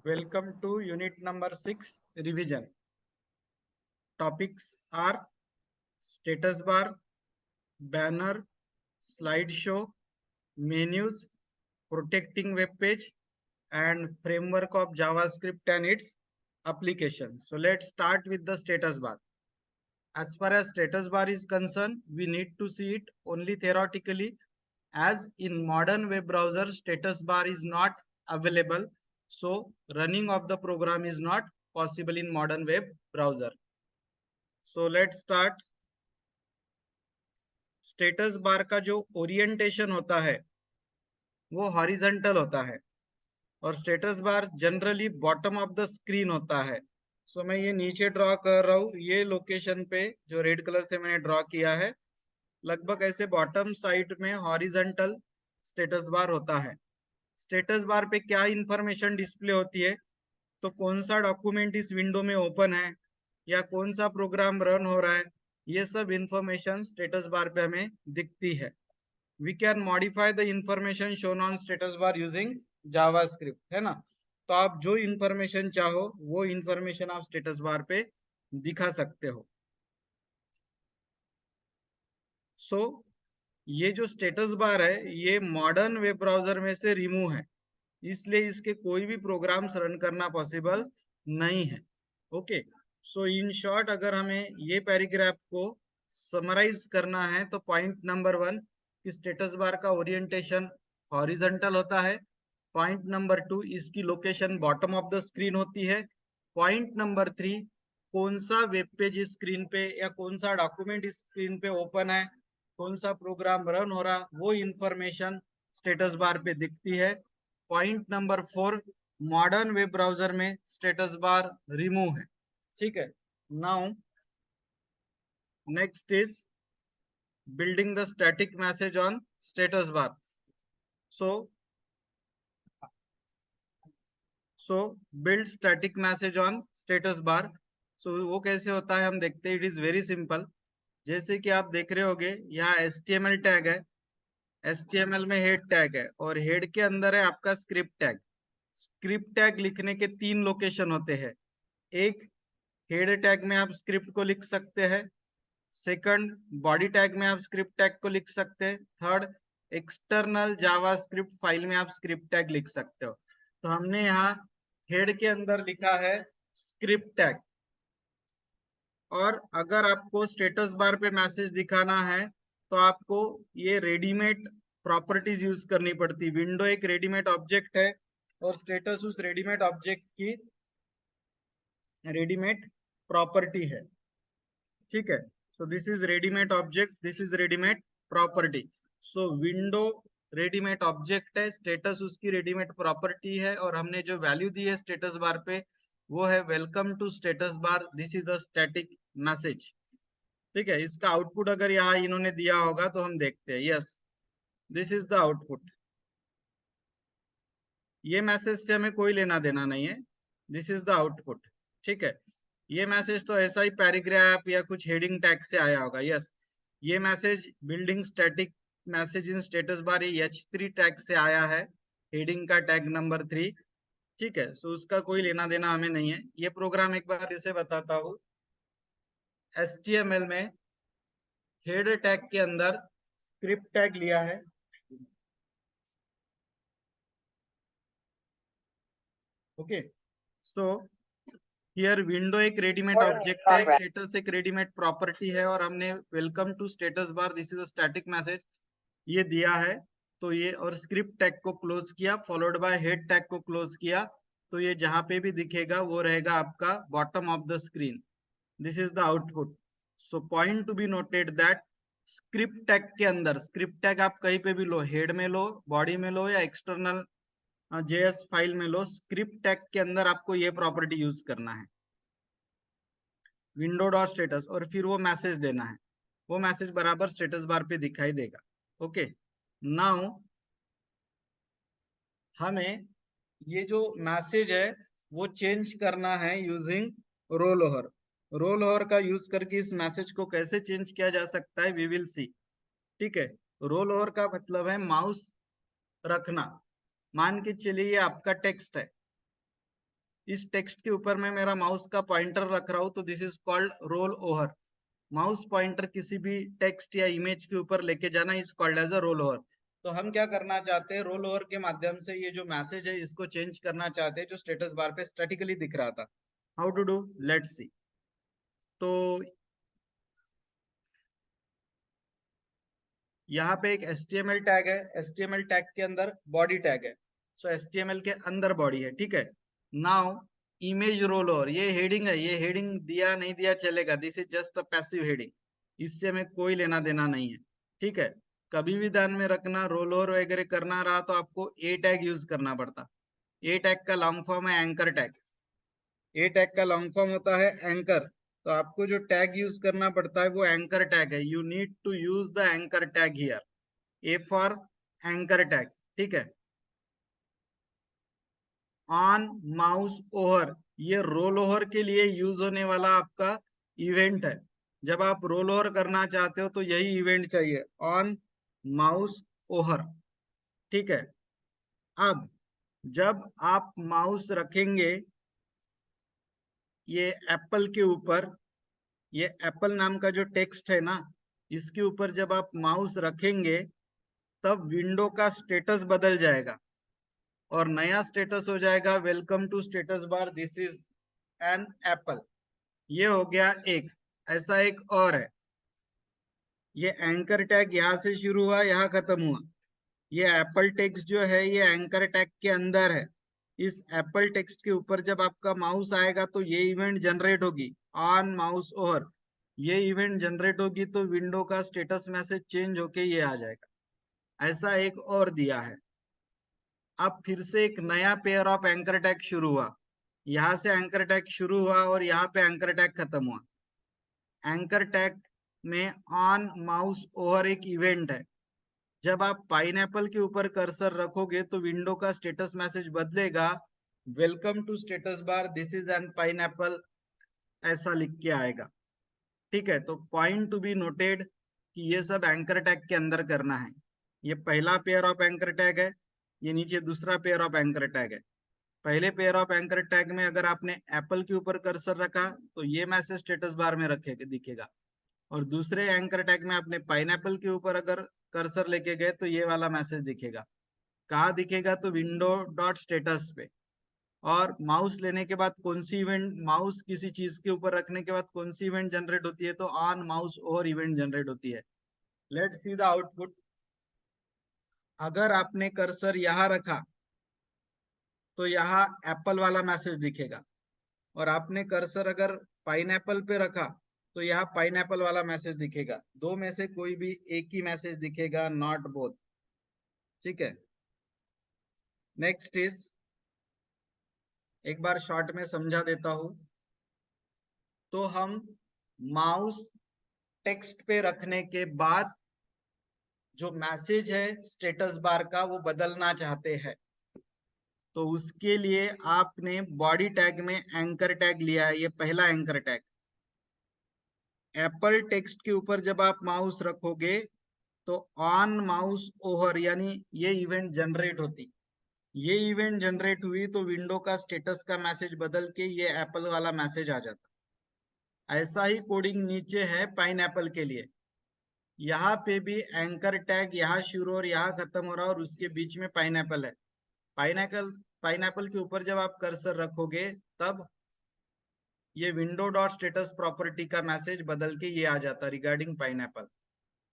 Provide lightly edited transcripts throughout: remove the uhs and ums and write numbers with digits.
Welcome to unit number 6 revision. Topics are status bar, banner, slideshow, menus, protecting web page, and framework of JavaScript and its application. So let's start with the status bar. As far as status bar is concerned, we need to see it only theoretically, as in modern web browser status bar is not available, so running of the program is not possible in modern web browser. So let's start. Status bar का जो orientation होता है वो horizontal होता है और status bar generally bottom of the screen होता है. सो मैं ये नीचे ड्रॉ कर रहा हूँ, ये लोकेशन पे जो रेड कलर से मैंने ड्रॉ किया है, लगभग ऐसे बॉटम साइड में हॉरिजॉन्टल स्टेटस बार होता है. स्टेटस बार पे क्या इंफॉर्मेशन डिस्प्ले होती है, तो कौन सा डॉक्यूमेंट इस विंडो में ओपन है या कौन सा प्रोग्राम रन हो रहा है, ये सब इंफॉर्मेशन स्टेटस बार पे हमें दिखती है. We can modify the information shown on status bar using JavaScript, है ना. तो आप जो इंफॉर्मेशन चाहो वो इंफॉर्मेशन आप स्टेटस बार पे दिखा सकते हो. सो ये जो स्टेटस बार है ये मॉडर्न वेब ब्राउजर में से रिमूव है, इसलिए इसके कोई भी प्रोग्राम्स रन करना पॉसिबल नहीं है. ओके, सो इन शॉर्ट अगर हमें ये पैराग्राफ को समराइज करना है तो पॉइंट नंबर 1 कि स्टेटस बार का ओरिएंटेशन हॉरिजॉन्टल होता है. पॉइंट नंबर 2 इसकी location bottom of the screen होती है. पॉइंट नंबर 3 कौन सा वेब पेज इस स्क्रीन पे या कौन सा डॉक्यूमेंट इस स्क्रीन पे ओपन है, कौन सा प्रोग्राम रन हो रहा, वो इंफॉर्मेशन स्टेटस बार पे दिखती है. Point number 4 modern web browser में स्टेटस बार रिमूव है. ठीक है. Now next is building the static message on status bar. So build static message on status bar. So वो कैसे होता है हम देखते हैं. It is very simple. जैसे कि आप देख रहे होगे यहाँ HTML टैग है, HTML में हेड टैग है और हेड के अंदर है आपका स्क्रिप्ट टैग. स्क्रिप्ट टैग लिखने के 3 लोकेशन होते हैं. एक, हेड टैग में आप स्क्रिप्ट को लिख सकते हैं. सेकंड, बॉडी टैग में आप स्क्रिप्ट टैग को लिख सकते हैं. थर्ड, एक्सटर्नल जावास्क्रिप्ट फाइल में आप स्क्रिप्ट टैग लिख सकते हो. तो हमने यहाँ हेड के अंदर लिखा है स्क्रिप्ट टैग. और अगर आपको स्टेटस बार पे मैसेज दिखाना है तो आपको ये रेडीमेड प्रॉपर्टीज यूज करनी पड़ती. विंडो एक रेडीमेड ऑब्जेक्ट है और स्टेटस उस रेडीमेड ऑब्जेक्ट की रेडीमेड प्रॉपर्टी है. ठीक है. So this is readymade object, this is readymade property. So window readymade object है, स्टेटस उसकी रेडीमेड प्रॉपर्टी है और हमने जो वैल्यू दी है स्टेटस बार पे वो है welcome to status bar, this is a static message. ठीक है. इसका आउटपुट अगर यहाँ इन्होंने दिया होगा तो हम देखते हैं. Yes, this is the output. ये मैसेज से हमें कोई लेना देना नहीं है. This is the output. ठीक है. ये मैसेज तो ऐसा ही पैराग्राफ या कुछ हेडिंग टैग से आया होगा. यस, ये message building static message in status bar H3 tag से आया है, हेडिंग का टैग नंबर 3. ठीक है. सो उसका कोई लेना देना हमें नहीं है. ये प्रोग्राम एक बार इसे बताता हूँ. HTML में हेड टैग के अंदर स्क्रिप्ट टैग लिया है. ओके. सो हियर विंडो एक रेडीमेड ऑब्जेक्ट है, स्टेटस एक रेडीमेड प्रॉपर्टी है और हमने welcome to status bar this is a static message ये दिया है. तो ये और स्क्रिप्ट टैग को क्लोज किया फॉलोड बाय हेड टैग को क्लोज किया. तो ये जहां पे भी दिखेगा वो रहेगा आपका bottom of the screen. This is the output. So point to be noted that script tag के अंदर, स्क्रिप्ट टैग आप कहीं पे भी लो, हेड में लो, बॉडी में लो या एक्सटर्नल JS फाइल में लो, स्क्रिप्ट टैग के अंदर आपको ये प्रॉपर्टी यूज करना है, विंडो डॉट स्टेटस, और फिर वो मैसेज देना है. वो मैसेज बराबर स्टेटस बार पे दिखाई देगा. ओके. नाउ हमें ये जो मैसेज है वो चेंज करना है using roll over. Roll over का यूज करके इस मैसेज को कैसे चेंज किया जा सकता है वी विल सी. ठीक है. रोल ओवर का मतलब है माउस रखना. मान के चलिए ये आपका टेक्स्ट है. इस टेक्स्ट के ऊपर मैं मेरा माउस का पॉइंटर रख रहा हूँ तो this is called roll over. Mouse pointer किसी भी टेक्स्ट या इमेज के ऊपर लेके जाना is called as a roll over. तो हम क्या करना चाहते हैं, रोल ओवर के माध्यम से ये जो मैसेज है इसको चेंज करना चाहते हैं जो स्टेटस बार पे स्टैटिकली दिख रहा था। How to do, let's see. तो यहाँ पे एक HTML टैग है, HTML टैग के अंदर बॉडी टैग है। सो HTML के अंदर बॉडी है, ठीक है। नाउ इमेज रोल ओवर, ये हेडिंग है, ये हेडिंग दिया नहीं दिया चलेगा, this is just a passive heading, इससे हमें कोई लेना देना नहीं है, ठीक है। कभी भी ध्यान में रखना, रोल ओवर वगैरह करना रहा तो आपको ए टैग यूज करना पड़ता। ए टैग का लॉन्ग फॉर्म है एंकर टैग। ए टैग का लॉन्ग फॉर्म होता है एंकर। तो आपको जो टैग यूज करना पड़ता है वो एंकर टैग है। You need to use the anchor tag here. A for anchor tag, ठीक है। ऑन माउस ओवर, ये रोल ओवर के लिए यूज होने वाला आपका इवेंट है। जब आप रोल ओवर करना चाहते हो तो यही इवेंट चाहिए, ऑन माउस ओवर, ठीक है। अब जब आप माउस रखेंगे ये एप्पल के ऊपर, ये एप्पल नाम का जो टेक्स्ट है ना, इसके ऊपर जब आप माउस रखेंगे तब विंडो का स्टेटस बदल जाएगा और नया स्टेटस हो जाएगा, welcome to status bar, this is an apple. ये हो गया एक। ऐसा एक और है, ये एंकर टैग यहाँ से शुरू हुआ यहाँ खत्म हुआ। ये एप्पल टेक्स्ट जो है ये एंकर टैग के अंदर है। इस एप्पल टेक्स्ट के ऊपर जब आपका माउस आएगा तो ये इवेंट जनरेट होगी, ऑन माउस ओवर। ये इवेंट जनरेट होगी तो विंडो का स्टेटस मैसेज चेंज होके ये आ जाएगा। ऐसा एक और दिया है। अब फिर से एक नया पेयर ऑफ एंकर टैग शुरू हुआ, यहाँ से एंकर टैग शुरू हुआ और यहाँ पे एंकर टैग खत्म हुआ। एंकर टैग में ऑन माउस ओवर एक इवेंट है। जब आप पाइनएप्पल के ऊपर कर्सर रखोगे तो विंडो का स्टेटस मैसेज बदलेगा, welcome to status bar, this is an pineapple, ऐसा लिख के आएगा, ठीक है। तो पॉइंट टू बी नोटेड कि ये सब एंकर टैग के अंदर करना है। ये पहला पेयर ऑफ एंकर टैग है, ये नीचे दूसरा पेयर ऑफ एंकर टैग है। पहले पेयर ऑफ एंकर टैग में अगर आपने एप्पल के ऊपर कर्सर रखा तो ये मैसेज स्टेटस बार में रखेगा, दिखेगा। और दूसरे एंकर टैग में आपने पाइनएप्पल के ऊपर अगर कर्सर लेके गए तो ये वाला मैसेज दिखेगा। कहाँ दिखेगा, तो विंडो डॉट स्टेटस पे। और माउस लेने के बाद कौन सी इवेंट, माउस किसी चीज के ऊपर रखने के बाद कौन सी इवेंट जनरेट होती है, तो on mouse over event generate होती है। Let's see the output. अगर आपने कर्सर यहाँ रखा तो यहाँ एप्पल वाला मैसेज दिखेगा, और आपने कर्सर अगर पाइनएप्पल पे रखा तो यहाँ पाइनएप्पल वाला मैसेज दिखेगा। दो में से कोई भी एक ही मैसेज दिखेगा, नॉट बोथ, ठीक है। नेक्स्ट इज, एक बार शॉर्ट में समझा देता हूं। तो हम माउस टेक्स्ट पे रखने के बाद जो मैसेज है स्टेटस बार का वो बदलना चाहते हैं, तो उसके लिए आपने बॉडी टैग में एंकर टैग लिया है, ये पहला एंकर टैग। एप्पल टेक्स्ट के ऊपर जब आप माउस रखोगे तो ऑन माउस ओवर यानी ये इवेंट जनरेट होती। ये इवेंट जनरेट हुई तो विंडो का स्टेटस का मैसेज बदल के ये एप्पल वाला मैसेज आ जाता। ऐसा ही कोडिंग नीचे है पाइनएप्पल के लिए। यहाँ पे भी एंकर टैग यहाँ शुरू और यहाँ खत्म हो रहा है और उसके बीच में पाइनएप्पल है। पाइनएप्पल पाइनएप्पल के ऊपर जब आप कर्सर रखोगे तब ये विंडो डॉट स्टेटस प्रॉपर्टी का मैसेज बदल के ये आ जाता रिगार्डिंग पाइनएप्पल।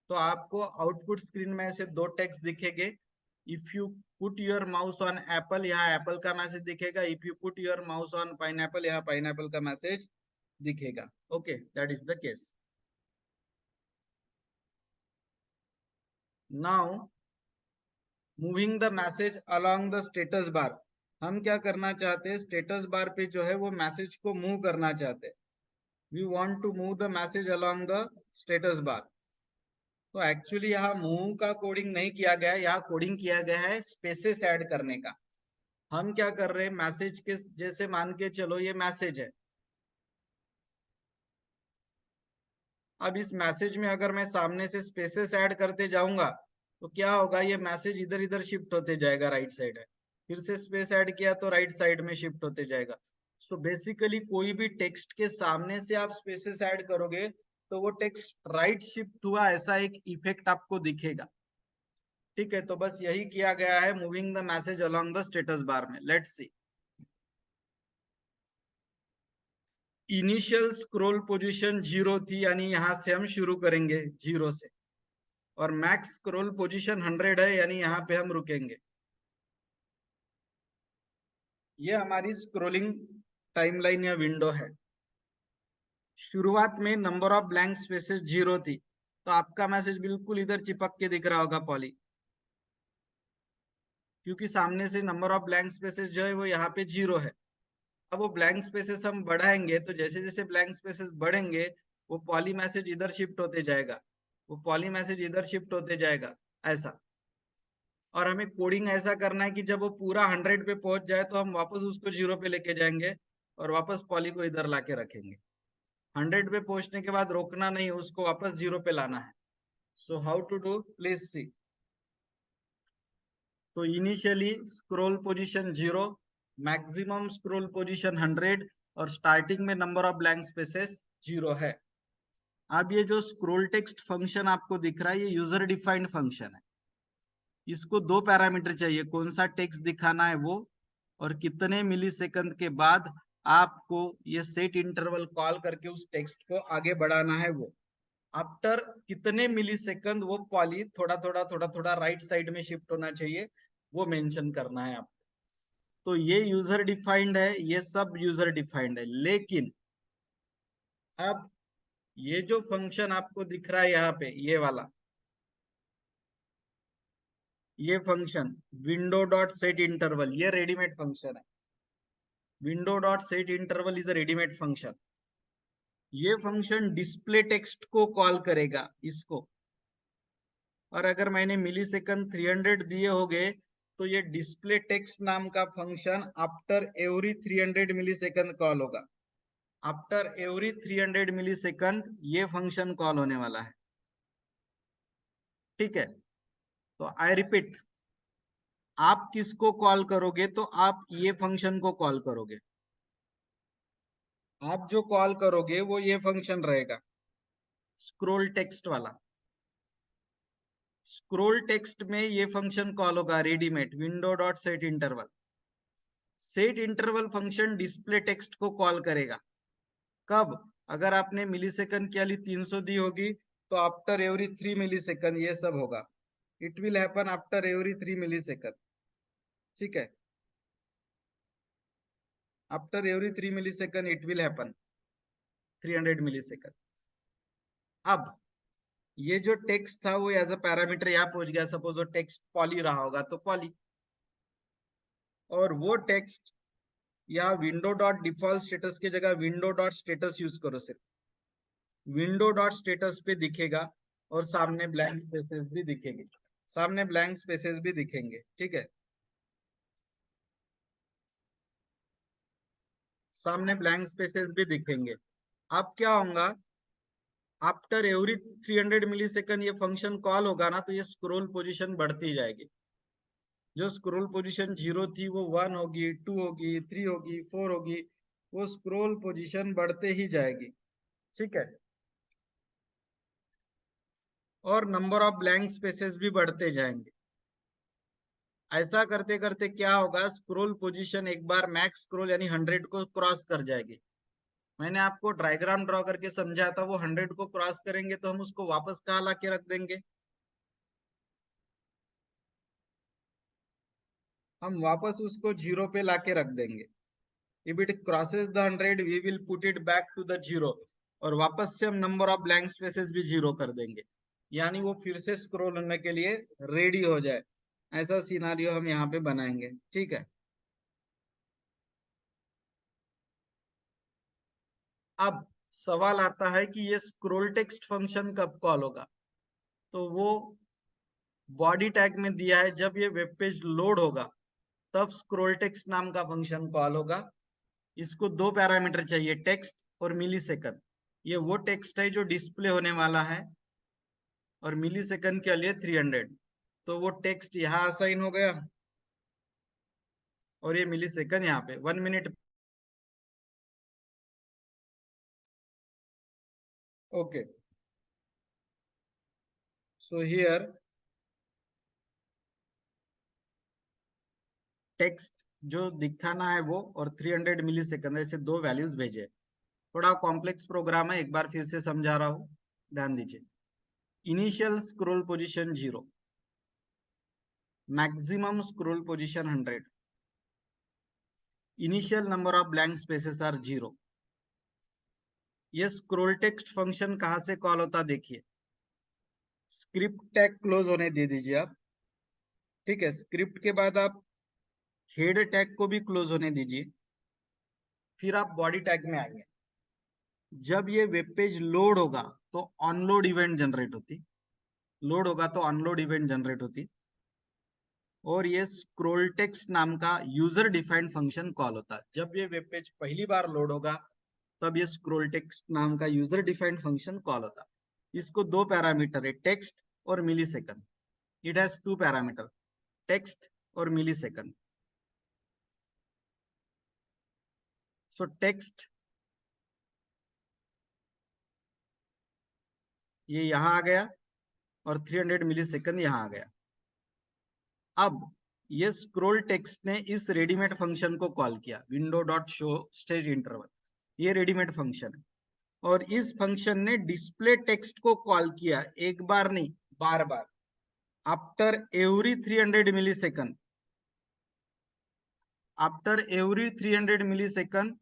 तो आपको आउटपुट स्क्रीन में ऐसे दो टेक्स्ट दिखेंगे। If you put your mouse on Apple, यहाँ एप्पल का मैसेज दिखेगा। If you put your mouse on pineapple, यहाँ पाइनएप्पल का मैसेज दिखेगा। Okay, that is the case. Now moving the message along the status बार। हम क्या करना चाहते हैं, स्टेटस बार पे जो है वो मैसेज को मूव करना चाहते हैं। We want to move the message along the status bar. तो एक्चुअली यहाँ मूव का कोडिंग नहीं किया गया है, यहाँ कोडिंग किया गया है स्पेसेस ऐड करने का। हम क्या कर रहे हैं, मैसेज के जैसे मान के चलो ये मैसेज है। अब इस मैसेज में अगर मैं सामने से स्पेसेस ऐड करते जाऊंगा तो क्या होगा, ये मैसेज इधर इधर शिफ्ट होते जाएगा, राइट साइड है। फिर से स्पेस ऐड किया तो राइट साइड में शिफ्ट होते जाएगा। सो बेसिकली कोई भी टेक्स्ट के सामने से आप स्पेसेस ऐड करोगे तो वो टेक्स्ट राइट शिफ्ट हुआ ऐसा एक इफेक्ट आपको दिखेगा। ठीक है, तो बस यही किया गया है moving the message along the status bar में। Let's see. Initial scroll position 0 थी, यानी यहां से हम शुरू करेंगे 0 से, और मैक्स स्क्रॉल पोजीशन 100 है, यानी यहाँ पे हम रुकेंगे। ये हमारी स्क्रोलिंग टाइमलाइन या विंडो है। शुरुआत में नंबर ऑफ ब्लैंक स्पेसेस 0 थी, तो आपका मैसेज बिल्कुल इधर चिपक के दिख रहा होगा पॉली, क्योंकि सामने से नंबर ऑफ ब्लैंक स्पेसेस जो है वो यहाँ पे 0 है। अब वो ब्लैंक स्पेसेस हम बढ़ाएंगे, तो जैसे जैसे ब्लैंक स्पेसेस बढ़ेंगे वो पॉली मैसेज इधर शिफ्ट होते जाएगा, वो पॉली मैसेज इधर शिफ्ट होते जाएगा, ऐसा। और हमें कोडिंग ऐसा करना है कि जब वो पूरा 100 पे पहुंच जाए तो हम वापस उसको 0 पे लेके जाएंगे और वापस पॉली को इधर लाके रखेंगे। 100 पे पहुंचने के बाद रोकना नहीं, उसको वापस 0 पे लाना है। So how to do, please see. तो initially scroll position 0, maximum scroll position 100 और स्टार्टिंग में नंबर ऑफ ब्लैंक स्पेसेस 0 है। अब ये जो स्क्रॉल टेक्स्ट फंक्शन आपको दिख रहा है ये यूजर डिफाइंड फंक्शन है। इसको दो पैरामीटर चाहिए, कौन सा टेक्स्ट दिखाना है वो, और कितने मिलीसेकंड के बाद आपको ये सेट इंटरवल कॉल करके उस टेक्स्ट को आगे बढ़ाना है वो। आफ्टर कितने मिलीसेकंड वो पॉली थोड़ा थोड़ा थोड़ा थोड़ा राइट साइड में शिफ्ट होना चाहिए, वो मेंशन करना है आपको। तो ये यूजर डिफाइंड है, ये सब यूजर डिफाइंड है। लेकिन अब ये जो फंक्शन आपको दिख रहा है यहाँ पे, ये वाला, ये function window dot set interval, ये रेडीमेड फंक्शन है। Window dot set interval is a readymade function. ये फंक्शन डिस्प्ले टेक्स्ट को कॉल करेगा इसको, और अगर मैंने मिलीसेकंड 300 दिए होंगे तो ये डिस्प्ले टेक्स्ट नाम का function after every 300 millisecond call होगा। आफ्टर एवरी 300 मिलीसेकंड ये फंक्शन कॉल होने वाला है। ठीक है, तो आई रिपीट, आप किसको कॉल करोगे, तो आप ये फंक्शन को कॉल करोगे। आप जो कॉल करोगे वो ये फंक्शन रहेगा, स्क्रोल टेक्स्ट वाला। स्क्रोल टेक्स्ट में ये फंक्शन कॉल होगा readymade window dot set interval. Set interval function display text को कॉल करेगा कब, अगर आपने मिलीसेकंड की वाली 300 दी होगी तो आफ्टर एवरी 3 मिलीसेकंड ये सब होगा। It will happen after every 3 millisecond. ठीक है, after every 3 millisecond it will happen 300 millisecond. अब ये जो टेक्स्ट था वो एज अ पैरामीटर यहाँ पहुंच गया। सपोज वो टेक्स्ट पॉली रहा होगा तो पॉली, और वो टेक्स्ट या विंडो डॉट डिफॉल्ट स्टेटस की जगह विंडो डॉट स्टेटस यूज करो, सिर्फ विंडो डॉट स्टेटस पे दिखेगा, और सामने ब्लैंक स्पेसेस भी दिखेंगे, सामने ब्लैंक स्पेसेस भी दिखेंगे। ठीक है, सामने ब्लैंक स्पेसेस भी दिखेंगे। अब क्या होगा, आफ्टर एवरी 300 मिलीसेकंड ये फंक्शन कॉल होगा ना, तो ये स्क्रॉल पोजीशन बढ़ती जाएगी। जो स्क्रॉल पोजीशन 0 थी वो 1 होगी, 2 होगी, 3 होगी, 4 होगी, वो स्क्रॉल पोजीशन बढ़ते ही जाएगी। ठीक है, और नंबर ऑफ ब्लैंक स्पेसेस भी बढ़ते जाएंगे। ऐसा करते करते क्या होगा, स्क्रॉल पोजीशन एक बार मैक्स स्क्रॉल यानी 100 को क्रॉस कर जाएगी। मैंने आपको डायग्राम ड्रॉ करके समझाया था, वो 100 को क्रॉस करेंगे तो हम उसको वापस कहाँ ला के रख देंगे, हम वापस उसको 0 पे लाके रख देंगे। If it crosses the 100 we will put it back to the 0, और वापस से हम नंबर ऑफ ब्लैंक स्पेसेस भी 0 कर देंगे, यानी वो फिर से स्क्रॉल होने के लिए रेडी हो जाए। ऐसा सिनारियो हम यहाँ पे बनाएंगे। ठीक है, अब सवाल आता है कि ये स्क्रॉल टेक्स्ट फंक्शन कब कॉल होगा, तो वो बॉडी टैग में दिया है, जब ये वेब पेज लोड होगा तब स्क्रॉल टेक्स्ट नाम का फंक्शन कॉल होगा। इसको दो पैरामीटर चाहिए, टेक्स्ट और मिलीसेकंड। ये वो टेक्स्ट है जो डिस्प्ले होने वाला है, और मिलीसेकंड के लिए 300। तो वो टेक्स्ट यहाँ असाइन हो गया, और ये मिलीसेकंड यहाँ पे 1 minute Okay, so here text जो दिखाना है वो और 300 मिली सेकंड ऐसे दो वैल्यूज भेजे। थोड़ा कॉम्प्लेक्स प्रोग्राम है, एक बार फिर से समझा रहा हूँ, ध्यान दीजिए। Initial scroll position 0, maximum scroll position 100, initial number of blank spaces are 0। ये स्क्रॉल टेक्स्ट फंक्शन कहां से कॉल होता देखिए, स्क्रिप्ट टैग क्लोज होने दे दीजिए आप, ठीक है। स्क्रिप्ट के बाद आप हेड टैग को भी क्लोज होने दीजिए, फिर आप बॉडी टैग में आएंगे। जब ये वेब पेज लोड होगा तो ऑनलोड इवेंट जनरेट होती, लोड होगा तो ऑनलोड इवेंट जनरेट होती, और ये स्क्रोल टेक्स्ट नाम का यूजर डिफाइंड फंक्शन कॉल होता है। जब ये वेब पेज पहली बार लोड होगा तब ये स्क्रोल टेक्स्ट नाम का यूजर डिफाइंड फंक्शन कॉल होता है। इसको दो पैरामीटर है, टेक्स्ट और millisecond. It has two parameter, text और मिली सेकंड। सो टेक्स्ट ये यहां आ गया और 300 मिली सेकंड यहां आ गया। अब ये स्क्रोल टेक्स्ट ने इस रेडीमेड फंक्शन को कॉल किया, window dot show stage interval, ये रेडीमेड फंक्शन है। और इस फंक्शन ने डिस्प्ले टेक्स्ट को कॉल किया, एक बार नहीं बार बार, आफ्टर एवरी 300 मिली सेकंड, आफ्टर एवरी 300 मिली सेकंड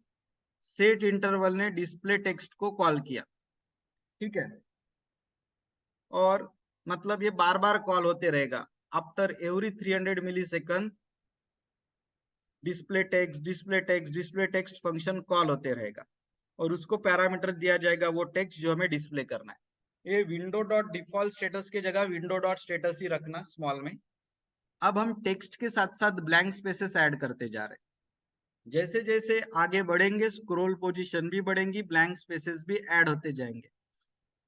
सेट इंटरवल ने डिस्प्ले टेक्स्ट को कॉल किया, ठीक है। और मतलब ये बार बार कॉल होते रहेगा, after every 300 millisecond display text display text display text function call होते रहेगा, और उसको पैरामीटर दिया जाएगा वो टेक्स्ट जो हमें डिस्प्ले करना है। ये विंडो डॉट डिफॉल्ट स्टेटस की जगह विंडो डॉट स्टेटस ही रखना स्मॉल में। अब हम टेक्स्ट के साथ साथ ब्लैंक स्पेसेस ऐड करते जा रहे हैं। जैसे जैसे आगे बढ़ेंगे स्क्रॉल पोजीशन भी बढ़ेंगी, ब्लैंक स्पेसेस भी ऐड होते जाएंगे।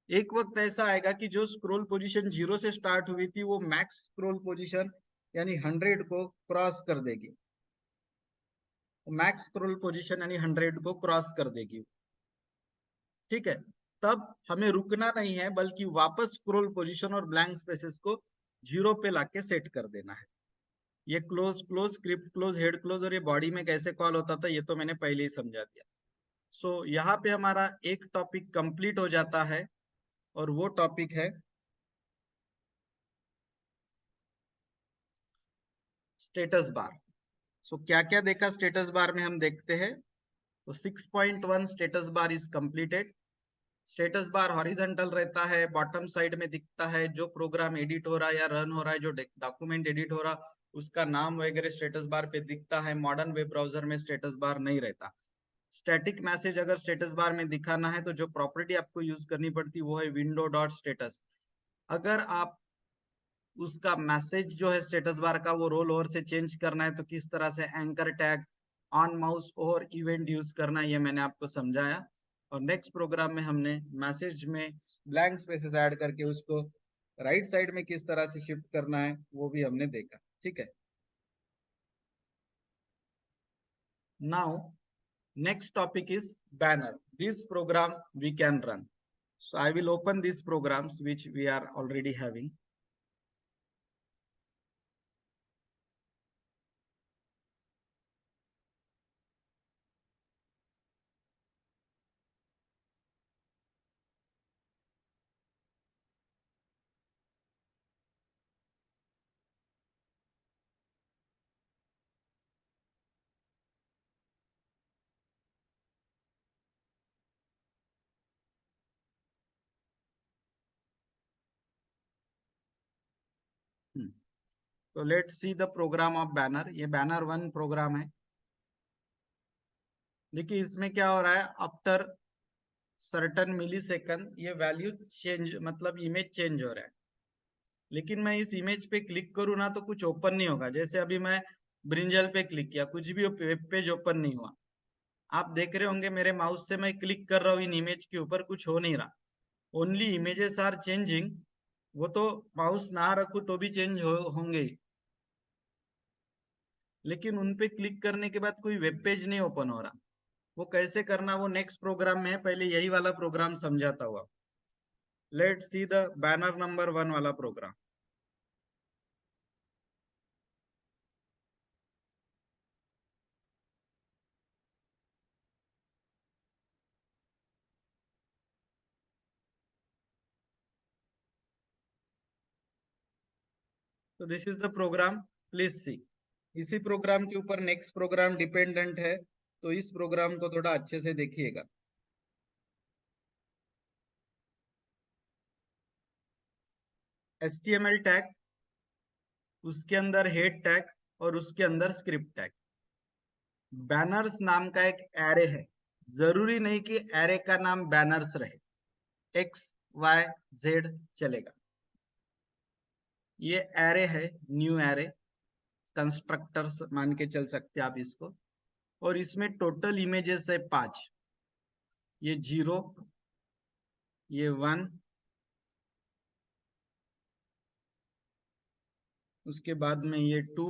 एक वक्त ऐसा आएगा कि जो स्क्रॉल पोजीशन 0 से स्टार्ट हुई थी वो मैक्स स्क्रॉल पोजीशन यानी 100 को क्रॉस कर देगी, मैक्स स्क्रॉल पोजीशन यानी 100 को क्रॉस कर देगी, ठीक है। तब हमें रुकना नहीं है, बल्कि वापस स्क्रॉल पोजीशन और ब्लैंक स्पेसेस को 0 पे लाके सेट कर देना है। ये close close script close head close और ये बॉडी में कैसे कॉल होता था ये तो मैंने पहले ही समझा दिया। सो यहाँ पे हमारा एक टॉपिक कंप्लीट हो जाता है, और वो टॉपिक है स्टेटस बार। सो क्या क्या देखा स्टेटस बार में हम देखते हैं। तो 6.1 status bar is completed. Status bar horizontal रहता है, बॉटम साइड में दिखता है, जो प्रोग्राम एडिट हो रहा है या रन हो रहा है, जो डॉक्यूमेंट एडिट हो रहा उसका नाम वगैरह स्टेटस बार पे दिखता है। मॉडर्न वेब ब्राउजर में स्टेटस बार नहीं रहता। स्टैटिक मैसेज अगर स्टेटस बार में दिखाना है तो जो प्रॉपर्टी आपको यूज करनी पड़ती वो है विंडो डॉट स्टेटस। अगर आप उसका मैसेज जो है स्टेटस बार का वो रोल ओवर से चेंज करना है तो किस तरह से anchor tag, on mouse over event use करना है, ये मैंने आपको समझाया। और नेक्स्ट प्रोग्राम में हमने मैसेज में ब्लैंक स्पेसेस ऐड करके उसको राइट साइड में किस तरह से शिफ्ट करना है वो भी हमने देखा, ठीक है। Now next topic is banner. This program we can run. So I will open these programs which we are already having. So let's see the program of banner. ये banner 1 प्रोग्राम है। देखिए इसमें क्या हो रहा है, आफ्टर सर्टन मिली second ये value change, मतलब इमेज चेंज हो रहा है। लेकिन मैं इस इमेज पे क्लिक करूँ ना तो कुछ ओपन नहीं होगा। जैसे अभी मैं ब्रिंजल पे क्लिक किया, कुछ भी वेब पेज ओपन नहीं हुआ। आप देख रहे होंगे मेरे माउस से मैं क्लिक कर रहा हूँ इन इमेज के ऊपर, कुछ हो नहीं रहा। Only images are changing. वो तो माउस ना रखूं तो भी चेंज होंगे ही, लेकिन उन पे क्लिक करने के बाद कोई वेब पेज नहीं ओपन हो रहा। वो कैसे करना वो नेक्स्ट प्रोग्राम में है, पहले यही वाला प्रोग्राम समझाता हुआ। Let's see the banner number 1 वाला प्रोग्राम. तो this is the program, please see. इसी प्रोग्राम के ऊपर नेक्स्ट प्रोग्राम डिपेंडेंट है, तो इस प्रोग्राम को थोड़ा अच्छे से देखिएगा. HTML टैग, उसके अंदर हेड टैग और उसके अंदर स्क्रिप्ट टैग. बैनर्स नाम का एक एरे है. जरूरी नहीं कि एरे का नाम बैनर्स रहे, एक्स वाई जेड चलेगा. ये एरे है, न्यू एरे, कंस्ट्रक्टर्स मान के चल सकते हैं आप इसको. और इसमें टोटल इमेजेस है 5. ये 0, ये 1, उसके बाद में ये 2,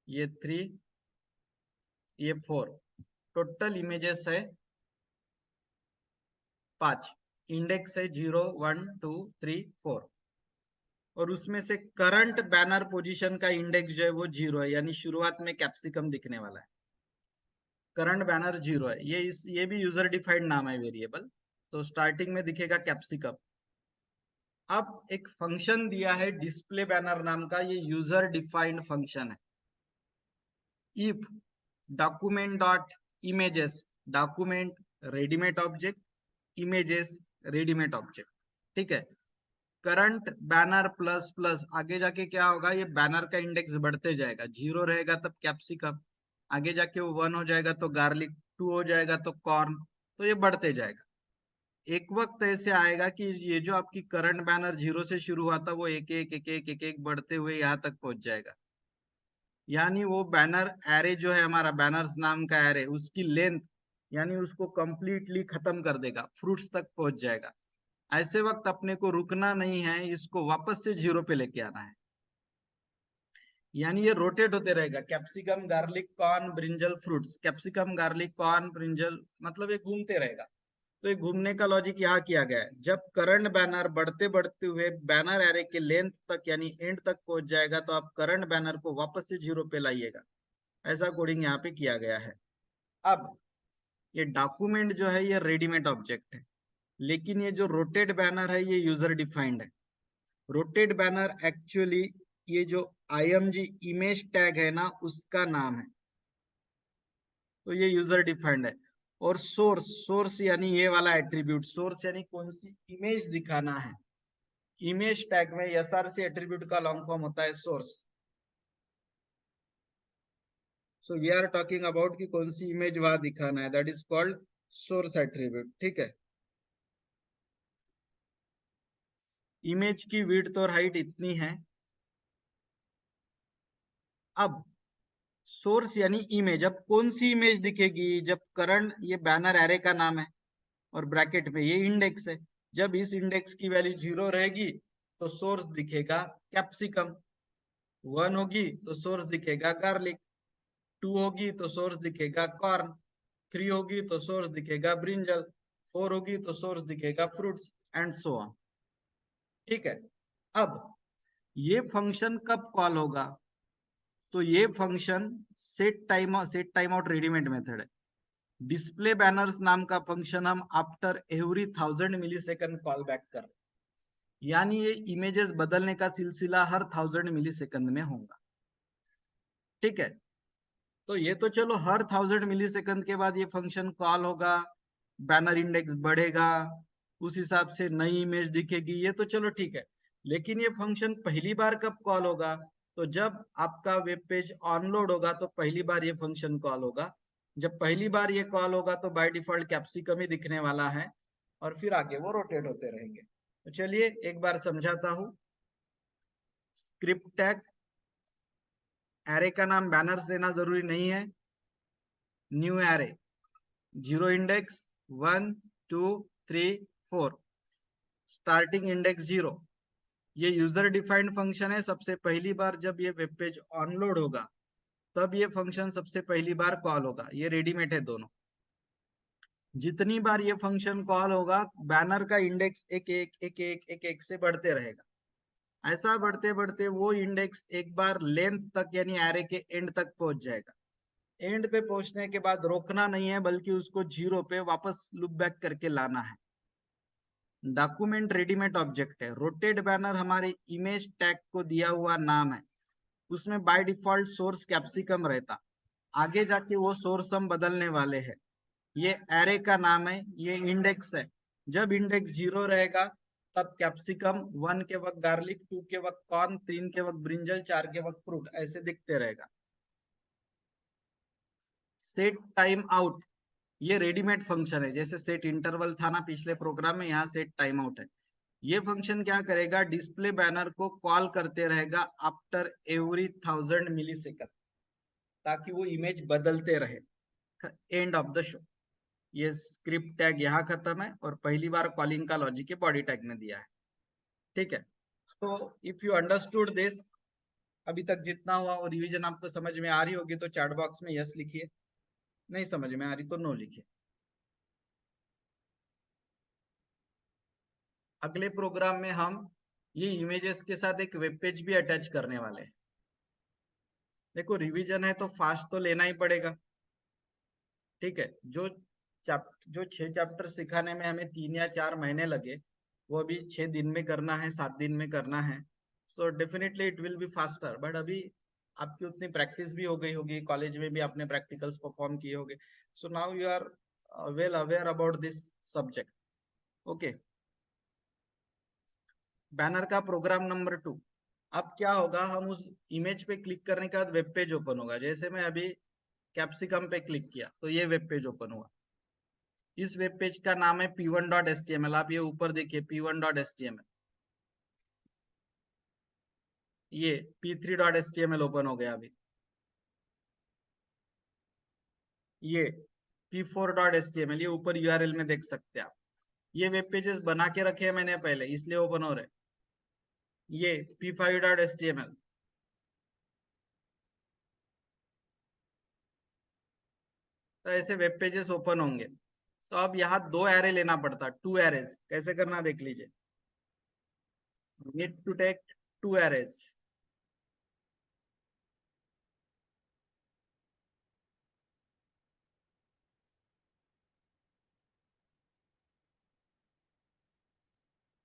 ये 3, ये 4. टोटल इमेजेस है 5. इंडेक्स है 0, 1, 2, 3, 4. और उसमें से करंट बैनर पोजीशन का इंडेक्स जो है वो 0 है, यानी शुरुआत में कैप्सिकम दिखने वाला है. करंट बैनर 0 है. ये भी यूजर डिफाइंड नाम है वेरिएबल. तो स्टार्टिंग में दिखेगा कैप्सिकम. अब एक फंक्शन दिया है डिस्प्ले बैनर नाम का, ये यूजर डिफाइंड फंक्शन है. If document dot images, document readymade object, images readymade object. ठीक है. करंट बैनर प्लस प्लस, आगे जाके क्या होगा, ये बैनर का इंडेक्स बढ़ते जाएगा. 0 रहेगा तब कैप्सिकम, आगे जाके वो 1 हो जाएगा तो गार्लिक, 2 हो जाएगा तो कॉर्न. तो ये बढ़ते जाएगा. एक वक्त ऐसे आएगा कि ये जो आपकी करंट बैनर 0 से शुरू हुआ था वो एक एक एक एक एक एक बढ़ते हुए यहाँ तक पहुंच जाएगा. यानी वो बैनर एरे जो है हमारा, बैनर्स नाम का एरे, उसकी लेंथ यानी उसको कंप्लीटली खत्म कर देगा, फ्रूट्स तक पहुंच जाएगा. ऐसे वक्त अपने को रुकना नहीं है, इसको वापस से 0 पे लेके आना है. यानी ये रोटेट होते रहेगा, capsicum garlic corn brinjal fruits, capsicum garlic corn brinjal, मतलब ये घूमते रहेगा. तो ये घूमने का लॉजिक यहाँ किया गया है. जब करंट बैनर बढ़ते बढ़ते हुए बैनर एरे के लेंथ तक यानी एंड तक पहुंच जाएगा तो आप करंट बैनर को वापस से 0 पे लाइएगा. ऐसा कोडिंग यहाँ पे किया गया है. अब ये डॉक्यूमेंट जो है ये रेडीमेड ऑब्जेक्ट है, लेकिन ये जो रोटेट बैनर है ये यूजर डिफाइंड है. रोटेट बैनर एक्चुअली ये जो img इमेज टैग है ना, उसका नाम है. तो ये यूजर डिफाइंड है. और सोर्स, सोर्स यानी ये वाला एट्रीब्यूट, सोर्स यानी कौन सी इमेज दिखाना है. इमेज टैग में src एट्रीब्यूट का लॉन्ग फॉर्म होता है source. So we are talking about कि कौन सी इमेज वहां दिखाना है, that is called source attribute. ठीक है. इमेज की विड्थ और हाइट इतनी है. अब सोर्स यानी इमेज, अब कौन सी इमेज दिखेगी, जब करंट, ये बैनर एरे का नाम है और ब्रैकेट में ये इंडेक्स है. जब इस इंडेक्स की वैल्यू 0 रहेगी तो सोर्स दिखेगा कैप्सिकम. 1 होगी तो सोर्स दिखेगा गार्लिक. 2 होगी तो सोर्स दिखेगा कॉर्न. 3 होगी तो सोर्स दिखेगा ब्रिंजल. 4 होगी तो सोर्स दिखेगा फ्रूट्स एंड सो ऑन. ठीक है. अब ये फंक्शन कब कॉल होगा, तो ये function set time out readymade method है. डिस्प्ले बैनर्स नाम का फंक्शन हम आफ्टर एवरी 1000 मिली सेकंड कॉल बैक कर, यानी ये इमेजेस बदलने का सिलसिला हर 1000 मिली सेकंड में होगा. ठीक है. तो ये तो चलो हर 1000 मिली सेकंड के बाद ये फंक्शन कॉल होगा, बैनर इंडेक्स बढ़ेगा, उस हिसाब से नई इमेज दिखेगी, ये तो चलो ठीक है. लेकिन ये फंक्शन पहली बार कब कॉल होगा, तो जब आपका वेब पेज ऑनलोड होगा तो पहली बार ये फंक्शन कॉल होगा. जब पहली बार ये कॉल होगा तो बाय डिफॉल्ट कैप्सिकम ही दिखने वाला है और फिर आगे वो रोटेट होते रहेंगे. तो चलिए एक बार समझाता हूं. स्क्रिप्ट टैग, एरे का नाम बैनर्स देना जरूरी नहीं है. New array, 0 index, 1, 2, 3, 4, starting index 0. ये यूजर डिफाइंड फंक्शन है. सबसे पहली बार जब ये वेब पेज ऑनलोड होगा तब ये फंक्शन सबसे पहली बार कॉल होगा. ये रेडीमेड है दोनों. जितनी बार ये फंक्शन कॉल होगा बैनर का इंडेक्स एक एक एक एक एक एक से बढ़ते रहेगा। ऐसा बढ़ते बढ़ते वो इंडेक्स एक बार लेंथ तक यानी एरे के एंड तक पहुंच जाएगा। एंड पे पहुंचने के बाद रोकना नहीं है बल्कि उसको जीरो पे वापस लूप बैक करके लाना है। डॉक्यूमेंट रेडीमेड ऑब्जेक्ट है। रोटेट बैनर हमारे इमेज टैग को दिया हुआ नाम है। उसमें बाय डिफॉल्ट सोर्स कैप्सिकम रहता, आगे जाके वो सोर्स हम बदलने वाले हैं। ये एरे का नाम है, ये इंडेक्स है। जब इंडेक्स जीरो रहेगा तब कैप्सिकम, 1 के वक्त गार्लिक, 2 के वक्त कॉर्न, 3 के वक्त ब्रिंजल, 4 के वक्त फ्रूट, ऐसे दिखते रहेगा। सेट टाइम आउट, ये रेडीमेड फंक्शन है। जैसे सेट इंटरवल था ना पिछले प्रोग्राम में, यहाँ सेट टाइम आउट है। ये फंक्शन क्या करेगा, डिस्प्ले बैनर को कॉल करते रहेगा आफ्टर एवरी 1000 मिलीसेकंड, ताकि वो इमेज बदलते रहे। End of the show. ये स्क्रिप्ट टैग यहाँ खत्म है और पहली बार कॉलिंग का लॉजिक के बॉडी टैग में दिया है। ठीक है, तो इफ यू अंडरस्टूड दिस, अभी तक जितना हुआ और रिवीजन आपको समझ में आ रही होगी तो चैट बॉक्स में यस लिखिए, नहीं समझ में आ रही तो नो लिखिए। अगले प्रोग्राम में हम ये इमेजेस के साथ एक वेब पेज भी अटैच करने वाले हैं। देखो रिवीजन है तो फास्ट तो लेना ही पड़ेगा। ठीक है, जो 6 चैप्टर सिखाने में हमें 3 या 4 महीने लगे, वो अभी 6 दिन में करना है, 7 दिन में करना है। So definitely it will be faster. But अभी आपकी उतनी प्रैक्टिस भी हो गई होगी, कॉलेज में भी आपने प्रैक्टिकल्स परफॉर्म किए होंगे। So now you are well aware about this subject. Okay, banner का प्रोग्राम नंबर 2। अब क्या होगा, हम उस इमेज पे क्लिक करने के बाद वेब पेज ओपन होगा। जैसे मैं अभी कैप्सिकम पे क्लिक किया तो ये वेब पेज ओपन हुआ। इस वेब पेज का नाम है p1.html। आप ये ऊपर देखिए p1.html, ये p3.html ओपन हो गया। अभी ये p4.html, ये ऊपर यूआरएल में देख सकते हैं आप। ये वेब पेजेस बना के रखे हैं मैंने पहले, इसलिए ओपन हो रहे। ये p5.html, तो ऐसे वेब पेजेस ओपन होंगे। तो अब यहाँ 2 एरे लेना पड़ता, 2 एरेज। कैसे करना देख लीजिए। Need to take 2 arrays.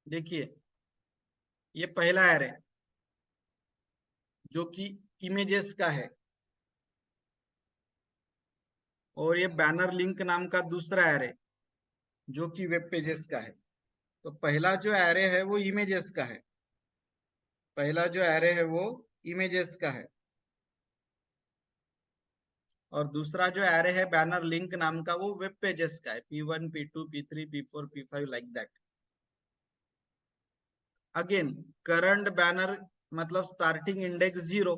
देखिए ये पहला एरे जो कि इमेजेस का है, और ये बैनर लिंक नाम का दूसरा एरे जो कि वेब पेजेस का है। तो पहला जो एरे है वो इमेजेस का है, पहला जो एरे है वो इमेजेस का है। और दूसरा जो एरे है बैनर लिंक नाम का, वो वेब पेजेस का है, p1 p2 p3 p4 p5 like that. Again current banner मतलब स्टार्टिंग इंडेक्स 0,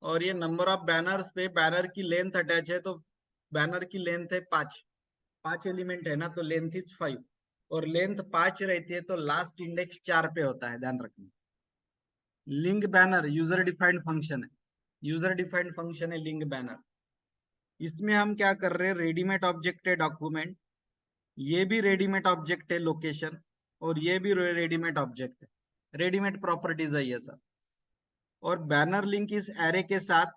और ये नंबर ऑफ बैनर्स पे बैनर की लेंथ अटैच है। तो बैनर की लेंथ है 5, 5 एलिमेंट है ना, तो लेंथ इज 5। और लेंथ 5 रहती है तो लास्ट इंडेक्स 4 पे होता है, ध्यान रखना। Link banner user defined function है, यूजर डिफाइंड फंक्शन है लिंक बैनर। इसमें हम क्या कर रहे हैं, रेडीमेड ऑब्जेक्ट है डॉक्यूमेंट, ये भी रेडीमेड ऑब्जेक्ट है लोकेशन, और ये भी रेडीमेड ऑब्जेक्ट है, रेडीमेड प्रॉपर्टीज है ये सब। और बैनर लिंक इस एरे के साथ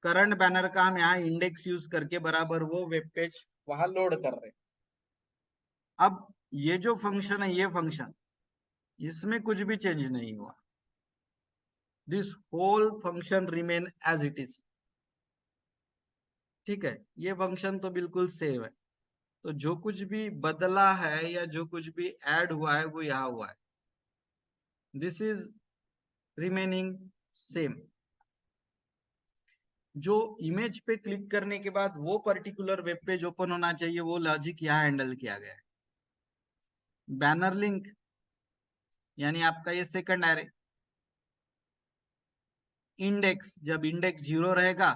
करंट बैनर का हम यहाँ इंडेक्स यूज करके बराबर वो वेब पेज वहां लोड कर रहे हैं। अब ये जो फंक्शन है, ये फंक्शन, इसमें कुछ भी चेंज नहीं हुआ। This whole function remain as it is. ठीक है, ये फंक्शन तो बिल्कुल सेम है। तो जो कुछ भी बदला है या जो कुछ भी ऐड हुआ है वो यहाँ हुआ है। This is remaining same. जो इमेज पे क्लिक करने के बाद वो पर्टिकुलर वेब पेज ओपन होना चाहिए, वो लॉजिक यहाँ हैंडल किया गया है। बैनर लिंक यानी आपका ये सेकंड एरे। इंडेक्स, जब इंडेक्स 0 रहेगा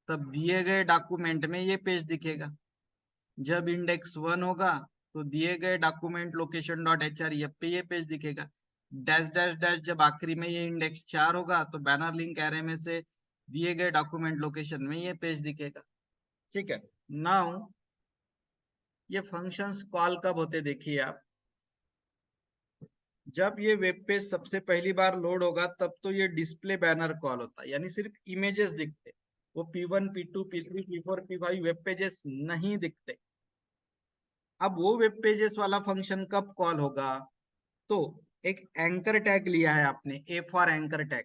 तब दिए गए डॉक्यूमेंट में ये पेज दिखेगा। जब इंडेक्स 1 होगा तो दिए गए document location dot H R पे ये पेज दिखेगा। डैश डैश डैश जब आखिरी में ये इंडेक्स 4 होगा तो बैनर लिंक एरे में से दिए गए डॉक्यूमेंट लोकेशन में ये पेज दिखेगा। ठीक है। नाउ ये फंक्शंस कॉल कब होते देखिए आप, जब ये वेब पेज सबसे पहली बार लोड होगा तब तो ये डिस्प्ले बैनर कॉल होता है, यानी सिर्फ इमेजेस दिखते, वो P1 P2 P3 P4 P5 web pages नहीं दिखते। अब वो वेब पेजेस वाला फंक्शन कब कॉल होगा, तो एक एंकर टैग लिया है आपने, ए for anchor tag.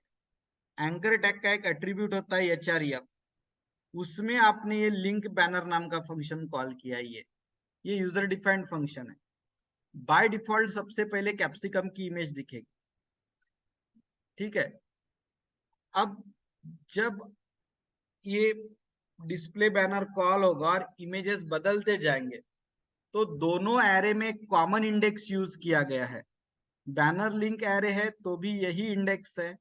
Anchor tag का एक एट्रीब्यूट होता है href, उसमें आपने ये लिंक बैनर नाम का फंक्शन कॉल किया है। ये यूजर डिफाइंड फंक्शन है। बाय डिफॉल्ट सबसे पहले कैप्सिकम की इमेज दिखेगी, ठीक है। अब जब ये डिस्प्ले बैनर कॉल होगा और इमेजेस बदलते जाएंगे, तो दोनों एरे में कॉमन इंडेक्स यूज किया गया है। बैनर लिंक एरे है तो भी यही इंडेक्स है,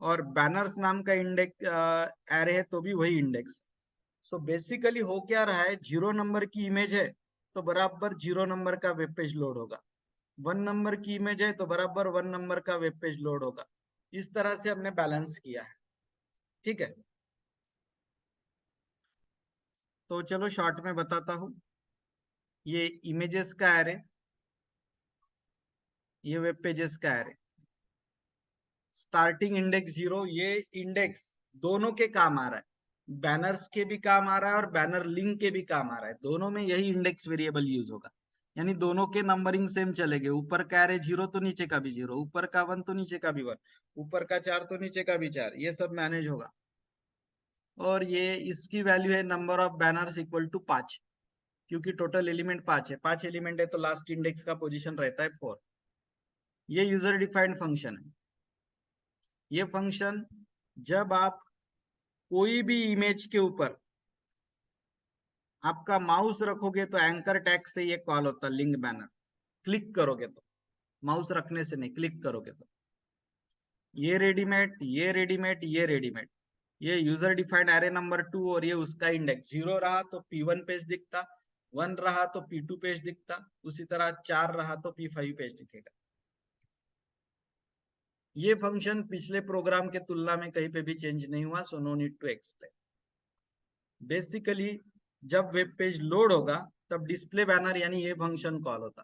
और बैनर्स नाम का इंडेक्स एरे है तो भी वही इंडेक्स। सो बेसिकली हो क्या रहा है, 0 नंबर की इमेज है तो बराबर 0 नंबर का वेब पेज लोड होगा, 1 नंबर की इमेज है तो बराबर 1 नंबर का वेब पेज लोड होगा। इस तरह से हमने बैलेंस किया है, ठीक है। तो चलो शॉर्ट में बताता हूँ। ये इमेजेस का एरे, ये वेब पेजेस का एरे। स्टार्टिंग इंडेक्स 0, ये इंडेक्स दोनों के काम आ रहा है, बैनर्स के भी काम आ रहा है और बैनर लिंक के भी काम आ रहा है। दोनों में यही इंडेक्स वेरिएबल यूज होगा, यानी दोनों के नंबरिंग सेम चलेंगे। ऊपर का एरे 0 तो नीचे का भी 0, ऊपर का 1 तो नीचे का भी 1, ऊपर का 4 तो नीचे का भी 4, ये सब मैनेज होगा। और ये इसकी वैल्यू है number of banners equal to 5, क्योंकि टोटल एलिमेंट 5 है, 5 एलिमेंट है तो लास्ट इंडेक्स का पोजीशन रहता है 4। ये यूजर डिफाइंड फंक्शन है। ये फंक्शन जब आप कोई भी इमेज के ऊपर आपका माउस रखोगे तो एंकर टैग से ये कॉल होता है लिंक बैनर। क्लिक करोगे तो, माउस रखने से नहीं, क्लिक करोगे तो। ये रेडीमेड, ये रेडीमेड, ये रेडीमेड। ये यूजर डिफाइंड एरे नंबर 2 और ये उसका इंडेक्स 0 रहा तो P1 पेज दिखता, 1 रहा तो P2 पेज दिखता, उसी तरह 4 रहा तो P5 पेज दिखेगा। ये फंक्शन पिछले प्रोग्राम के तुलना में कहीं पे भी चेंज नहीं हुआ, so no need to explain. Basically जब वेब पेज लोड होगा तब डिस्प्ले बैनर यानी ये फंक्शन कॉल होता।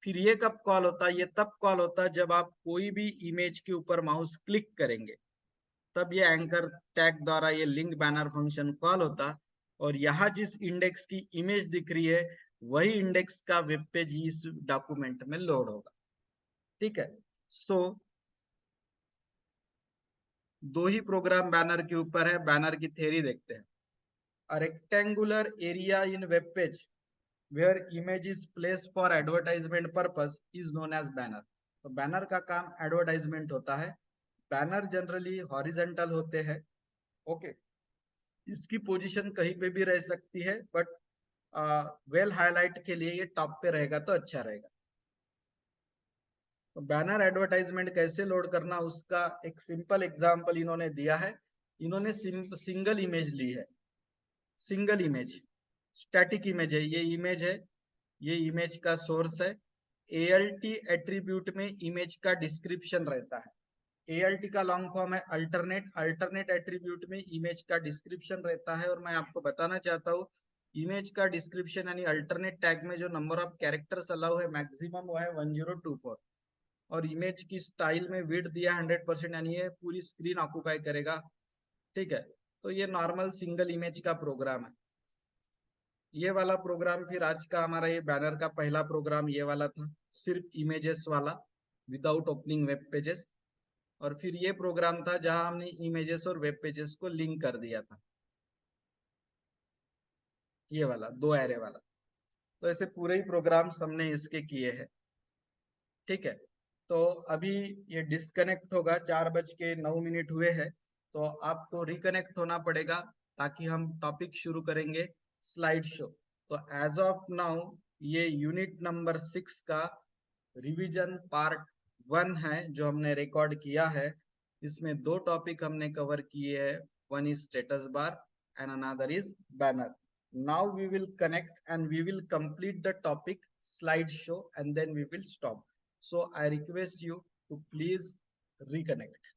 फिर ये कब कॉल होता, ये तब कॉल होता जब आप कोई भी इमेज के ऊपर माउस क्लिक करेंगे, तब ये एंकर टैग द्वारा ये लिंक बैनर फंक्शन कॉल होता। और यहाँ जिस इंडेक्स की इमेज दिख रही है वही इंडेक्स का वेब पेज इस डॉक्यूमेंट में लोड होगा, ठीक है। सो दो ही प्रोग्राम बैनर के ऊपर है। बैनर की थ्योरी देखते हैं। A rectangular area in web page where image is placed for advertisement purpose is known as banner। तो बैनर का काम एडवर्टाइजमेंट होता है। बैनर जनरली हॉरिजेंटल होते हैं, ओके। इसकी पोजीशन कहीं पे भी रह सकती है, बट वेल हाईलाइट के लिए ये टॉप पे रहेगा तो अच्छा रहेगा। तो बैनर एडवर्टाइजमेंट कैसे लोड करना, उसका एक सिंपल एग्जांपल इन्होंने दिया है। इन्होंने सिंगल इमेज ली है, सिंगल इमेज, स्टैटिक इमेज है। ये इमेज है, ये इमेज का सोर्स है। ALT एट्रीब्यूट में इमेज का डिस्क्रिप्शन रहता है। ALT का लॉन्ग फॉर्म है अल्टरनेट। अल्टरनेट एट्रीब्यूट में इमेज का डिस्क्रिप्शन रहता है। और मैं आपको बताना चाहता हूँ, इमेज का डिस्क्रिप्शन यानी अल्टरनेट टैग में जो नंबर ऑफ कैरेक्टर्स अलाउ है मैक्सिमम वो है 1024। और इमेज की स्टाइल में विड्थ दिया 100%, यानी ये पूरी स्क्रीन ऑक्यूपाई करेगा, ठीक है। तो ये नॉर्मल सिंगल इमेज का प्रोग्राम है। ये वाला प्रोग्राम फिर आज का हमारा ये बैनर का पहला प्रोग्राम ये वाला था, सिर्फ इमेजेस वाला, विदाउट ओपनिंग वेब पेजेस। और फिर ये प्रोग्राम था जहां हमने इमेजेस और वेब पेजेस को लिंक कर दिया था, ये वाला 2 एरे वाला। तो ऐसे पूरे ही प्रोग्राम्स हमने इसके किए हैं, ठीक है। तो अभी ये डिस्कनेक्ट होगा, 4:09 हुए हैं, तो आपको रिकनेक्ट होना पड़ेगा ताकि हम टॉपिक शुरू करेंगे, स्लाइड शो। तो एज ऑफ नाउ ये यूनिट नंबर 6 का रिवीजन पार्ट 1 है जो हमने रिकॉर्ड किया है। इसमें 2 टॉपिक हमने कवर किए हैं, one is status bar and another is banner। Now we will connect and we will complete the topic slideshow and then we will stop। So I request you to please reconnect।